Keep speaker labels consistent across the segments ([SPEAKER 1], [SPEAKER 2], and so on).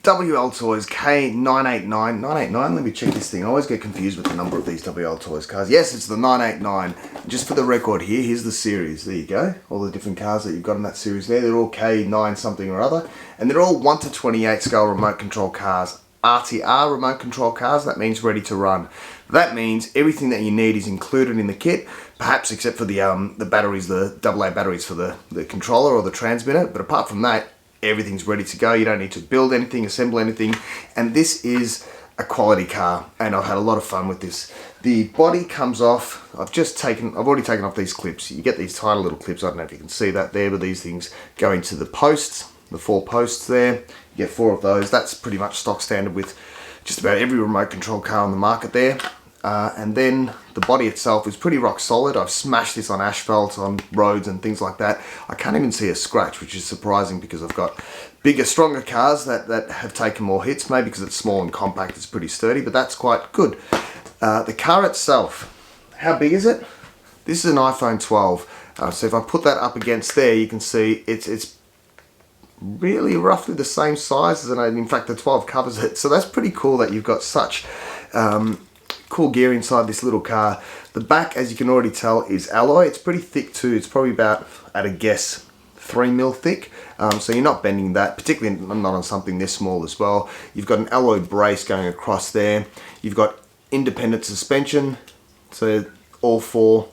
[SPEAKER 1] WLtoys K989. 989, let me check this thing. I always get confused with the number of these WLtoys cars. Yes, it's the 989. Just for the record here, here's the series. There you go. All the different cars that you've got in that series there. They're all K9 something or other. And they're all 1 to 28 scale remote control cars. RTR remote control cars, that means ready to run. That means everything that you need is included in the kit, perhaps except for the batteries, the AA batteries for the controller or the transmitter. But apart from that, everything's ready to go. You don't need to build anything, assemble anything. And this is a quality car, and I've had a lot of fun with this. The body comes off. I've already taken off these clips. You get these tiny little clips. I don't know if you can see that there, but these things go into the posts, the 4 posts there. You get 4 of those. That's pretty much stock standard with just about every remote control car on the market there. And then the body itself is pretty rock solid. I've smashed this on asphalt, on roads and things like that. I can't even see a scratch, which is surprising because I've got bigger, stronger cars that have taken more hits. Maybe because it's small and compact, it's pretty sturdy, but that's quite good. The car itself, how big is it? This is an iPhone 12. So if I put that up against there, you can see it's really roughly the same size as in fact the 12 covers it. So that's pretty cool that you've got such cool gear inside this little car. The back, as you can already tell, is alloy. It's pretty thick too. It's probably about, at a guess, 3mm thick. So you're not bending that, particularly not on something this small as well. You've got an alloy brace going across there. You've got independent suspension, so all 4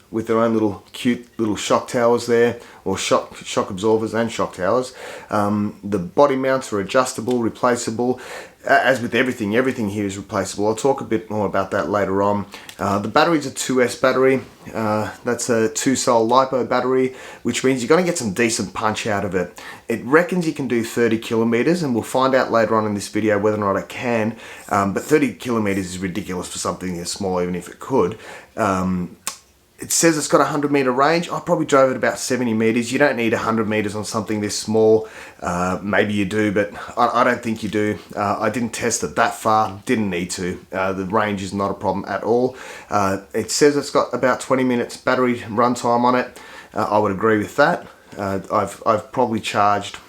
[SPEAKER 1] with their own little cute little shock towers there, or shock absorbers and shock towers. The body mounts are adjustable, replaceable. As with everything here is replaceable. I'll talk a bit more about that later on. The battery's a 2S battery. That's a 2-cell LiPO battery, which means you're going to get some decent punch out of it. It reckons you can do 30 kilometers, and we'll find out later on in this video whether or not it can. But 30 kilometers is ridiculous for something this small, even if it could. It says it's got a 100-meter range. I probably drove it about 70 meters. You don't need 100 meters on something this small. Maybe you do, but I don't think you do. I didn't test it that far. Didn't need to. The range is not a problem at all. It says it's got about 20 minutes battery runtime on it. I would agree with that. I've probably charged,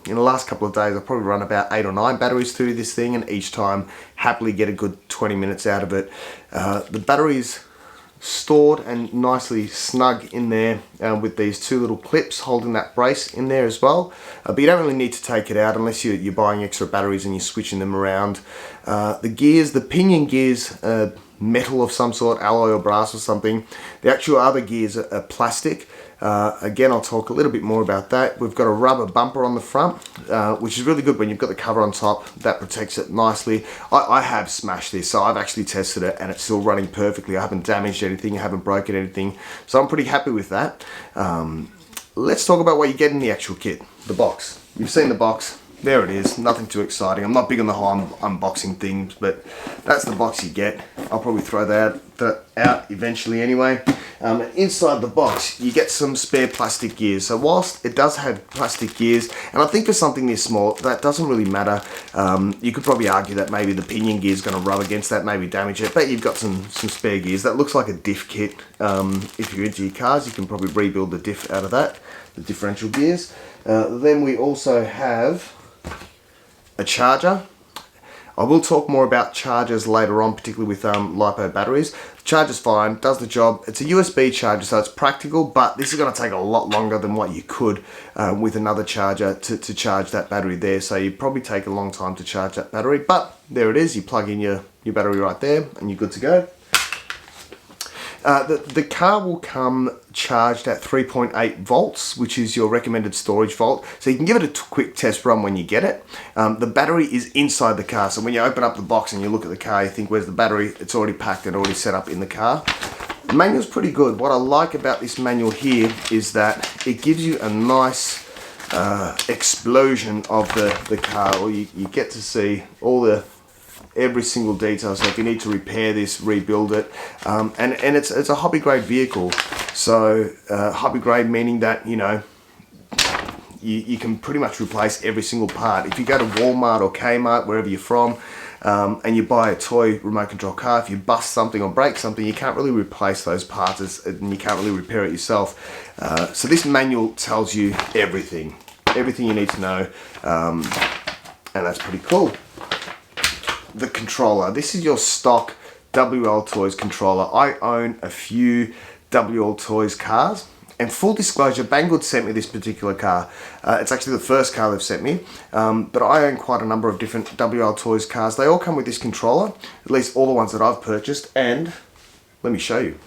[SPEAKER 1] in the last couple of days, I've probably run about 8 or 9 batteries through this thing, and each time happily get a good 20 minutes out of it. The battery's stored and nicely snug in there with these 2 little clips holding that brace in there as well. But you don't really need to take it out unless you're buying extra batteries and you're switching them around. The gears, the pinion gears, metal of some sort, alloy or brass or something. The actual other gears are plastic. Again, I'll talk a little bit more about that. We've got a rubber bumper on the front, which is really good when you've got the cover on top. That protects it nicely. I have smashed this, so I've actually tested it and it's still running perfectly. I haven't damaged anything, I haven't broken anything, so I'm pretty happy with that. Let's talk about what you get in the actual kit, the box. You've seen the box. There it is, nothing too exciting. I'm not big on the whole unboxing things, but that's the box you get. I'll probably throw that out eventually anyway. Inside the box, you get some spare plastic gears. So whilst it does have plastic gears, and I think for something this small, that doesn't really matter. You could probably argue that maybe the pinion gear is going to rub against that, maybe damage it, but you've got some spare gears. That looks like a diff kit. If you're into your cars, you can probably rebuild the diff out of that, the differential gears. Then we also have a charger. I will talk more about chargers later on, particularly with LiPo batteries. The charger's fine, does the job. It's a USB charger, so it's practical, but this is going to take a lot longer than what you could with another charger to charge that battery there. So you probably take a long time to charge that battery, but there it is. You plug in your battery right there and you're good to go. The car will come charged at 3.8 volts, which is your recommended storage volt. So you can give it a quick test run when you get it. The battery is inside the car. So when you open up the box and you look at the car, you think, where's the battery? It's already packed and already set up in the car. The manual's pretty good. What I like about this manual here is that it gives you a nice explosion of the car, or you get to see all every single detail. So if you need to repair this, rebuild it, and it's a hobby grade vehicle. So hobby grade meaning that, you know, you can pretty much replace every single part. If you go to Walmart or Kmart, wherever you're from, and you buy a toy remote control car, if you bust something or break something, you can't really replace those parts and you can't really repair it yourself. So this manual tells you everything you need to know. And that's pretty cool. The controller. This is your stock WLtoys controller. I own a few WLtoys cars. And full disclosure, Banggood sent me this particular car. It's actually the first car they've sent me. But I own quite a number of different WLtoys cars. They all come with this controller. At least all the ones that I've purchased. And let me show you.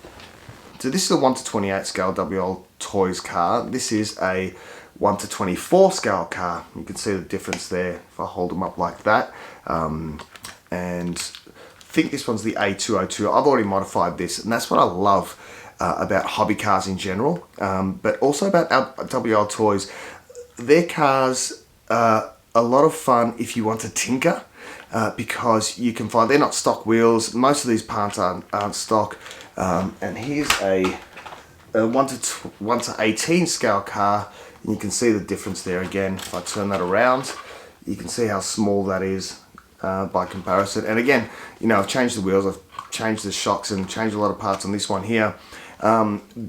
[SPEAKER 1] So this is a 1:28 scale WLtoys car. This is a 1:24 scale car. You can see the difference there if I hold them up like that. And I think this one's the A202. I've already modified this, and that's what I love about hobby cars in general, but also about WLtoys. Their cars are a lot of fun if you want to tinker, because you can find they're not stock wheels. Most of these parts aren't stock. And here's a 1:18 scale car. And you can see the difference there again. If I turn that around, you can see how small that is by comparison. And again, you know, I've changed the wheels, I've changed the shocks and changed a lot of parts on this one here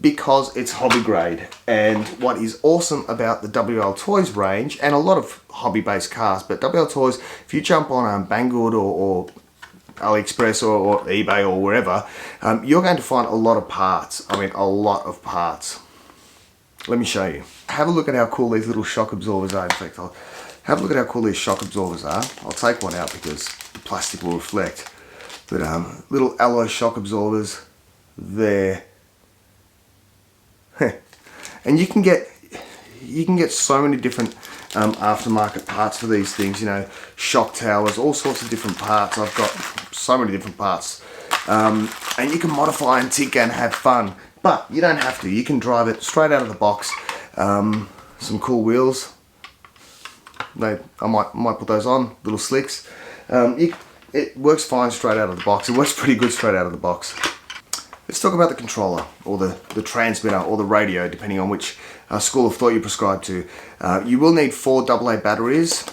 [SPEAKER 1] because it's hobby grade. And what is awesome about the WLtoys range, and a lot of hobby-based cars, but WLtoys, if you jump on Banggood or AliExpress or eBay or wherever, you're going to find a lot of parts. I mean, a lot of parts. Let me show you. Have a look at how cool these little shock absorbers are. In fact, I'll have a look at how cool these shock absorbers are. I'll take one out because the plastic will reflect. But little alloy shock absorbers there. And you can get so many different aftermarket parts for these things. You know, shock towers, all sorts of different parts. I've got so many different parts, and you can modify and tinker and have fun. But you don't have to. You can drive it straight out of the box. Some cool wheels. I might put those on, little slicks. It works fine straight out of the box. It works pretty good straight out of the box. Let's talk about the controller, or the transmitter, or the radio, depending on which school of thought you prescribe to. You will need 4 AA batteries.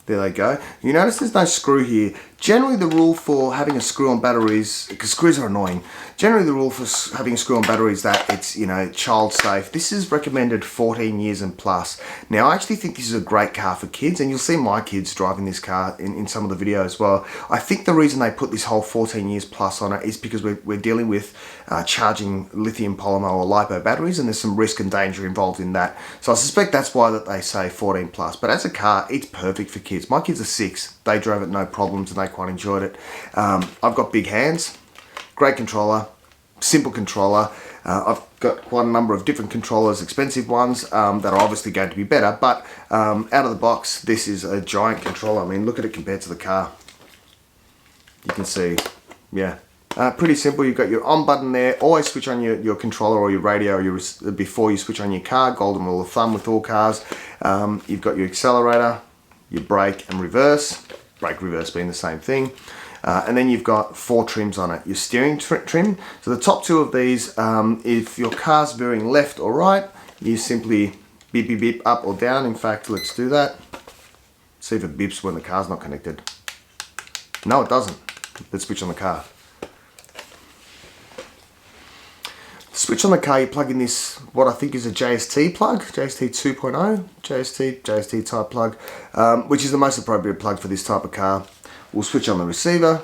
[SPEAKER 1] There they go. You notice there's no screw here. Generally the rule for having a screw on batteries, because screws are annoying, generally the rule for having a screw on batteries is that it's, you know, child safe. This is recommended 14 years and plus. Now I actually think this is a great car for kids, and you'll see my kids driving this car in some of the videos as well. I think the reason they put this whole 14 years plus on it is because we're dealing with charging lithium polymer or LiPO batteries, and there's some risk and danger involved in that. So I suspect that's why that they say 14 plus. But as a car, it's perfect for kids. My kids are 6. They drove it no problems and they quite enjoyed it. I've got big hands, great controller, simple controller. I've got quite a number of different controllers, expensive ones that are obviously going to be better, but out of the box, this is a giant controller. I mean, look at it compared to the car. You can see, yeah. Pretty simple. You've got your on button there. Always switch on your controller or your radio before you switch on your car. Golden rule of thumb with all cars. You've got your accelerator, your brake and reverse. Brake, reverse being the same thing. And then you've got 4 trims on it. Your steering trim. So the top 2 of these, if your car's veering left or right, you simply beep, beep, beep, up or down. In fact, let's do that. See if it beeps when the car's not connected. No, it doesn't. Let's switch on the car. Switch on the car, you plug in this, what I think is a JST plug, JST 2.0, JST type plug, which is the most appropriate plug for this type of car. We'll switch on the receiver,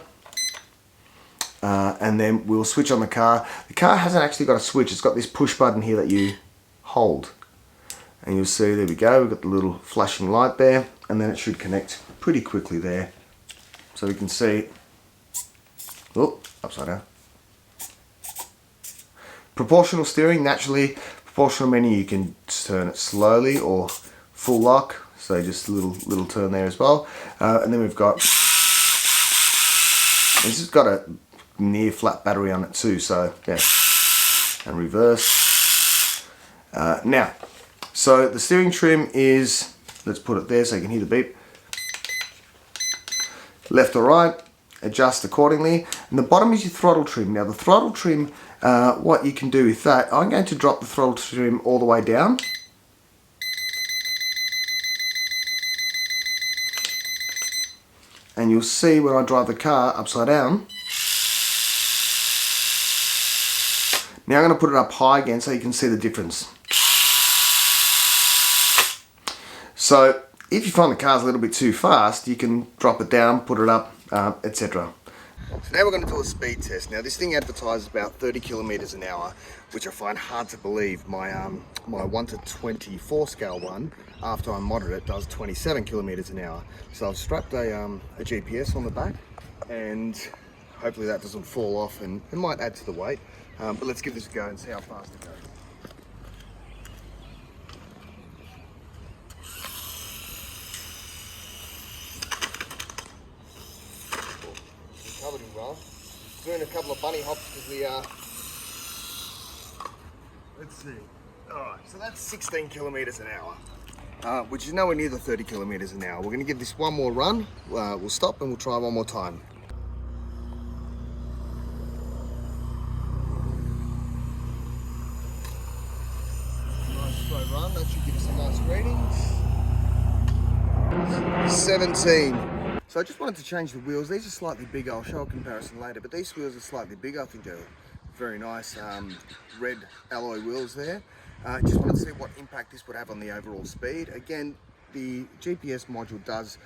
[SPEAKER 1] and then we'll switch on the car. The car hasn't actually got a switch, it's got this push button here that you hold. And you'll see, there we go, we've got the little flashing light there, and then it should connect pretty quickly there. So we can see, oh, upside down. Proportional steering, naturally, proportional menu, you can turn it slowly or full lock, so just a little turn there as well. And then we've got, this has got a near flat battery on it too, so yeah, and reverse. Now, so the steering trim is, let's put it there so you can hear the beep. Left or right, adjust accordingly. And the bottom is your throttle trim. Now the throttle trim, what you can do with that, I'm going to drop the throttle trim all the way down. And you'll see when I drive the car upside down. Now I'm going to put it up high again so you can see the difference. So If you find the car's a little bit too fast, you can drop it down, put it up, etc. So now we're going to do a speed test. Now this thing advertises about 30 kilometers an hour, which I find hard to believe. My 1 to 24 scale one, after I modded it, does 27 kilometers an hour. So I've strapped a GPS on the back, and hopefully that doesn't fall off, and it might add to the weight. But let's give this a go and see how fast it goes. Covered in well. Doing a couple of bunny hops because we are. Let's see. Alright, so that's 16 kilometers an hour, which is nowhere near the 30 kilometers an hour. We're going to give this one more run. We'll stop and we'll try one more time. Nice slow run. That should give us some nice readings. 17. So I just wanted to change the wheels. These are slightly bigger. I'll show a comparison later, but these wheels are slightly bigger. I think they're very nice red alloy wheels there. Just wanted to see what impact this would have on the overall speed. Again, the GPS module does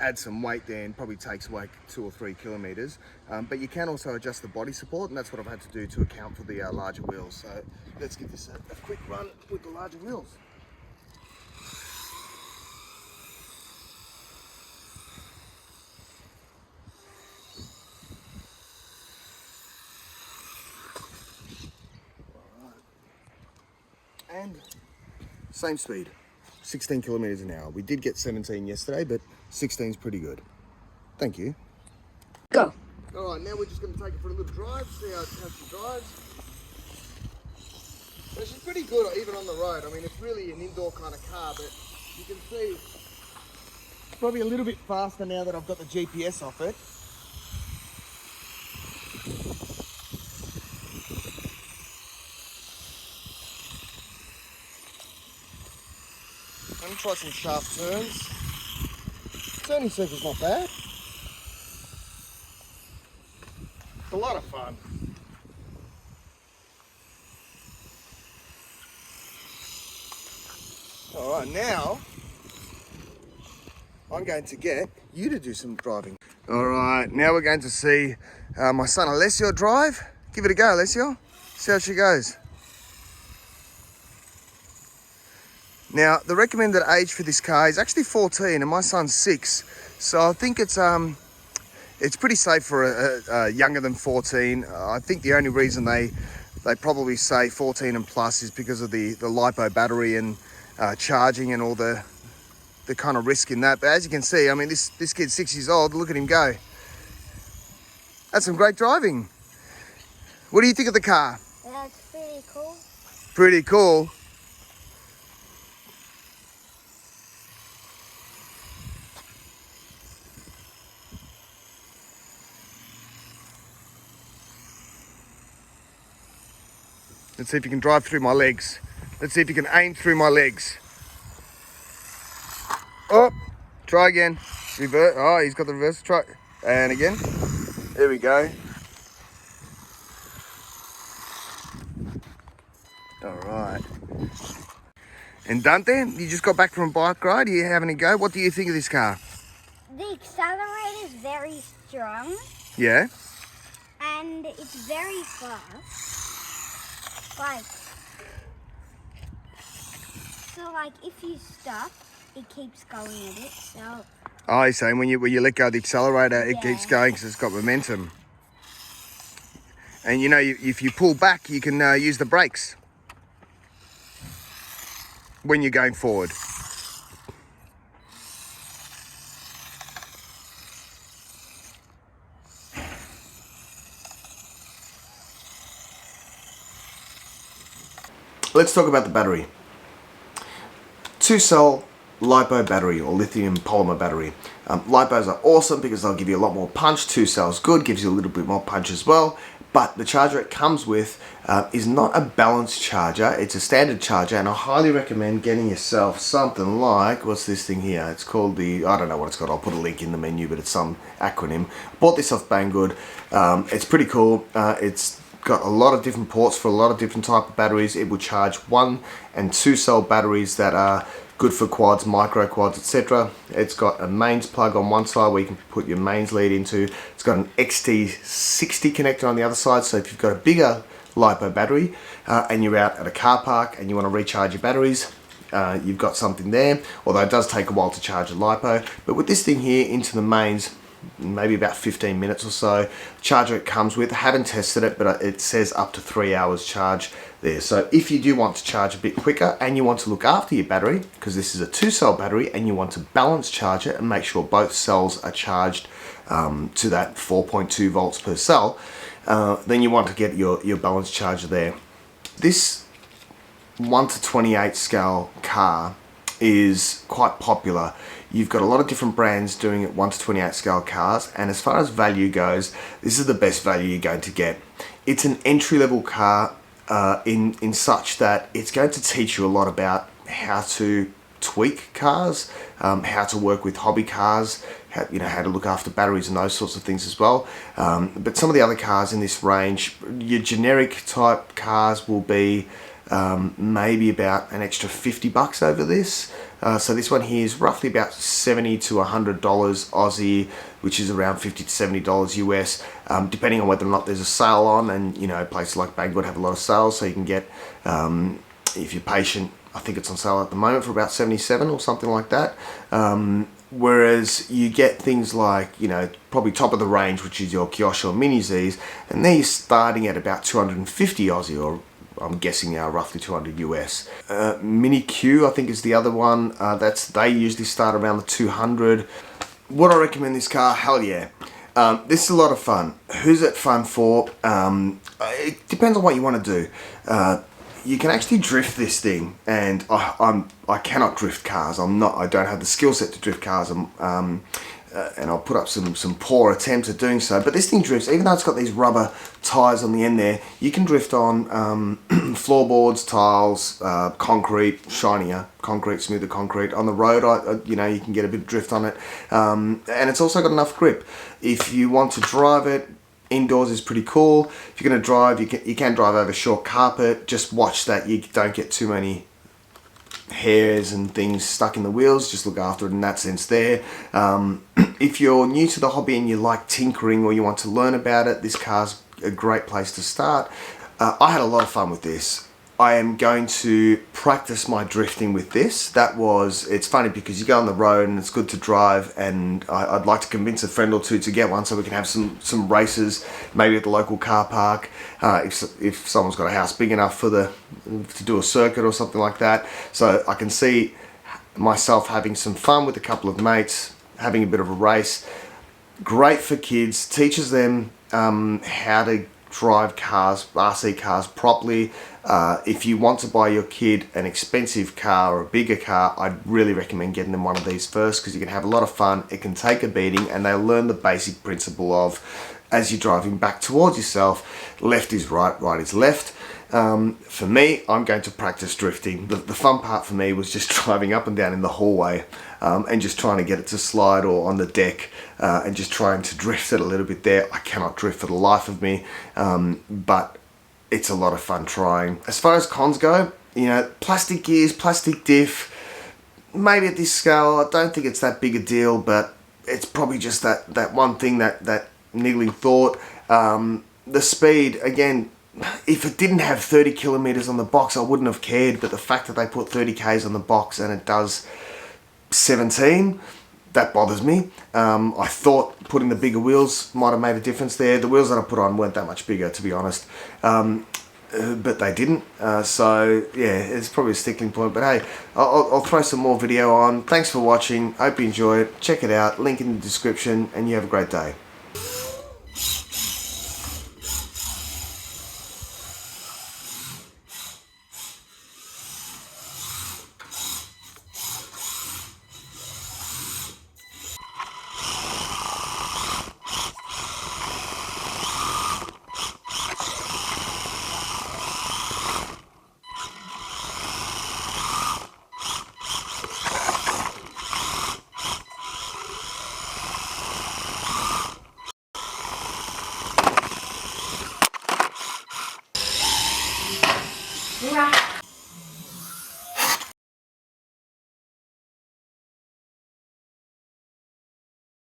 [SPEAKER 1] add some weight there and probably takes away 2 or 3 kilometers. But you can also adjust the body support, and that's what I've had to do to account for the larger wheels. So let's give this a quick run with the larger wheels. And same speed, 16 kilometers an hour. We did get 17 yesterday, but 16 is pretty good. Thank you.
[SPEAKER 2] Go.
[SPEAKER 1] All right, now we're just going to take it for a little drive, see how she drives. So she's pretty good even on the road. I mean, it's really an indoor kind of car, but you can see it's probably a little bit faster now that I've got the GPS off it. I'm going to try some sharp turns. Turning circle's not bad. It's a lot of fun. Alright, now I'm going to get you to do some driving. Alright, now we're going to see my son Alessio drive. Give it a go, Alessio. See how she goes. Now, the recommended age for this car is actually 14 and my son's 6. So I think it's pretty safe for a younger than 14. I think the only reason they probably say 14 and plus is because of the LiPO battery and charging and all the kind of risk in that. But as you can see, I mean, this kid's 6 years old. Look at him go. That's some great driving. What do you think of the car?
[SPEAKER 2] That's pretty cool.
[SPEAKER 1] Pretty cool. Let's see if you can drive through my legs. Let's see if you can aim through my legs. Oh, try again. Reverse. Oh, he's got the reverse. Try. And again. There we go. All right. And Dante, you just got back from a bike ride. Are you having a go? What do you think of this car?
[SPEAKER 2] The accelerator is very strong.
[SPEAKER 1] Yeah.
[SPEAKER 2] And it's very fast. Like if you stop, it keeps going at itself.
[SPEAKER 1] Oh, you're saying when you let go of the accelerator, it
[SPEAKER 2] Yeah.
[SPEAKER 1] keeps going because it's got momentum. And you know, if you pull back, you can use the brakes when you're going forward. Let's talk about the battery. 2-cell LiPO battery or lithium polymer battery. LiPos are awesome because they'll give you a lot more punch. 2 cells good, gives you a little bit more punch as well. But the charger it comes with is not a balanced charger. It's a standard charger, and I highly recommend getting yourself something like, what's this thing here? It's called the, I don't know what it's called. I'll put a link in the menu, but it's some acronym. Bought this off Banggood. It's pretty cool. It's got a lot of different ports for a lot of different type of batteries. It will charge 1 and 2 cell batteries that are good for quads, micro quads, etc. It's got a mains plug on one side where you can put your mains lead into. It's got an XT60 connector on the other side, so if you've got a bigger LiPo battery and you're out at a car park and you want to recharge your batteries, you've got something there, although it does take a while to charge a LiPo. But with this thing here into the mains, maybe about 15 minutes or so. Charger it comes with, I haven't tested it, but it says up to 3 hours charge there. So if you do want to charge a bit quicker and you want to look after your battery, because this is a 2-cell battery, and you want to balance charge it and make sure both cells are charged to that 4.2 volts per cell, then you want to get your balance charger there. This 1:28 scale car is quite popular. You've got a lot of different brands doing it 1:28 scale cars, and as far as value goes, this is the best value you're going to get. It's an entry-level car in such that it's going to teach you a lot about how to tweak cars, how to work with hobby cars, how to look after batteries and those sorts of things as well. But some of the other cars in this range, your generic type cars will be maybe about an extra $50 over this. So this one here is roughly about $70 to $100 Aussie, which is around $50 to $70 US, depending on whether or not there's a sale on. And places like Banggood have a lot of sales, so you can get, if you're patient, I think it's on sale at the moment for about $77 or something like that. Whereas you get things like, probably top of the range, which is your Kyosho Mini Zs, and they're starting at about 250 Aussie, or I'm guessing now roughly 200 US. Mini Q, I think, is the other one. They usually start around the 200. Would I recommend this car? Hell yeah. This is a lot of fun. Who's it fun for? It depends on what you want to do. You can actually drift this thing, and I cannot drift cars. I don't have the skill set to drift cars. And I'll put up some poor attempts at doing so, but this thing drifts. Even though it's got these rubber tires on the end there, you can drift on floorboards, tiles, concrete, shinier concrete, smoother concrete. On the road, you can get a bit of drift on it, and it's also got enough grip. If you want to drive it indoors, is pretty cool. If you're going to drive, you can drive over short carpet. Just watch that you don't get too many hairs and things stuck in the wheels. Just look after it in that sense there. If you're new to the hobby and you like tinkering or you want to learn about it, this car's a great place to start. I had a lot of fun with this. I am going to practice my drifting with this. It's funny because you go on the road and it's good to drive, and I'd like to convince a friend or two to get one so we can have some races, maybe at the local car park, if someone's got a house big enough to do a circuit or something like that. So I can see myself having some fun with a couple of mates, having a bit of a race. Great for kids, teaches them how to drive cars, RC cars properly. If you want to buy your kid an expensive car or a bigger car, I'd really recommend getting them one of these first, because you can have a lot of fun. It can take a beating, and they'll learn the basic principle of, as you're driving back towards yourself, left is right, right is left. For me, I'm going to practice drifting. The fun part for me was just driving up and down in the hallway and just trying to get it to slide, or on the deck, and just trying to drift it a little bit there. I cannot drift for the life of me, but it's a lot of fun trying. As far as cons go, plastic gears, plastic diff, maybe at this scale, I don't think it's that big a deal, but it's probably just that one thing, that niggling thought. The speed, again, if it didn't have 30 kilometers on the box, I wouldn't have cared, but the fact that they put 30 Ks on the box and it does 17, that bothers me. I thought putting the bigger wheels might have made a difference there. The wheels that I put on weren't that much bigger, to be honest, but they didn't. So yeah, it's probably a stickling point, but hey, I'll throw some more video on. Thanks for watching. Hope you enjoy it. Check it out, link in the description, and you have a great day.
[SPEAKER 3] Rah.